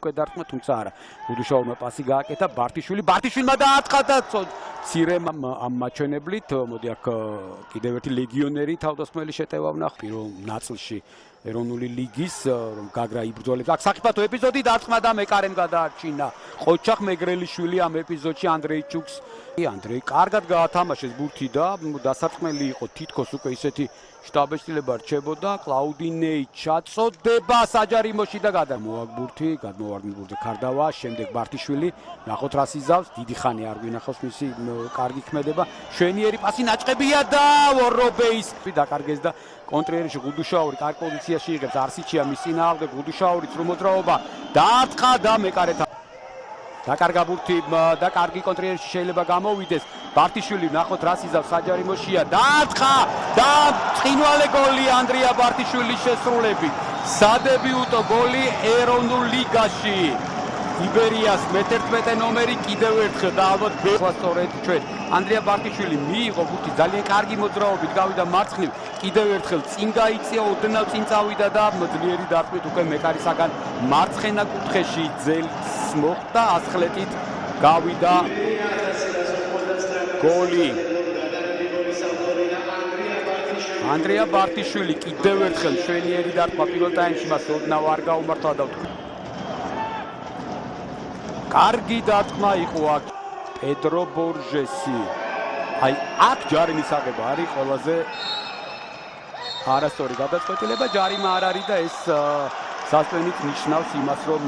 უკვე დარტყმა, თუმცა არა. გუდუშაურმა პასი გააკეთა, ბარტიშვილმა დააწყდა და მცირემ ამ მაჩვენებლით, მოდი აქ კიდევ ერთი ლეგიონერი თავდასხმელი შეტევა ვნახ პირველ ნაწილში ეროვნული ლიგის, რომ გაგრა იბრძოლებს. აქ საფრთხო ეპიზოდი დარტყმა და მეკარემ გადაარჩინა. ყოჩახ მეგრელიშვილი ამ ეპიზოდში ანდრეიჩუკს. ანდრეი კარგად გაათამაშეს ბურთი და დასარტყმელი იყო თითქოს უკვე ისეთი შტაბეშტილება რჩებოდა. კლაუდინეი ჩაწოდება საჯარიმოში და გადამოაგბურთი, გადმოვარდნილ ბურთზე ქარდავა, შემდეგ ბარტიშვილი, ნახოთ რას იზავს, დიდი ხანი არ გვინახავს მისი კარგი ქმედება. შვენიერი პასი ნაჭყებია და ვორობეის დაკარგეს და კონტრიერში გუდუშაური კარგ პოზიციაში იღებს, არსიჩია მის წინააღმდეგ, გუდუშაურიც რომ მოძრაობა დააწყა და მეკარეთა დაკარგა ბურთი და კარგი კონტრიერში შეიძლება გამოვიდეს. ბარტიშვილი ნახოთ რას იზავს, საჯარიმოშია, დააწყა და ცხინვალე გოლი ანდრია ბარტიშვილის შესრულებით. სადებიუტო გოლი ეროვნულ ლიგაში. იბერიას მე-11 ნომერი კიდევ ერთხელ და ალბათ ბეხვასწორეთ ჩვენ. ანდრია ბარტიშვილი მიიღო ბურთი ძალიან კარგი მოძრაობით, გავიდა მარცხნივ, კიდევ ერთხელ წინ გაიწია, ოდნავ წინ წავიდა და ძლიერი დარტყმით უკვე მეკარისაგან მარცხენა კუთხეში ძელს მოხდა, ასხლეტით გავიდა გოლი. ანდრია ბარტიშვილი კიდევ ერთხელ შვენიერი დარტყმა პირველ ტაიმში მას ოდნავ არ გაუმართლა და კარგი დარტყმა იყო აქ პედრო ბორჟესი. აი აქ ჯარიმის აღება არის ყველაზე არასწორი გადაწყვეტილება, ჯარიმა არ არის და ეს სასტვენით ნიშნავს იმას, რომ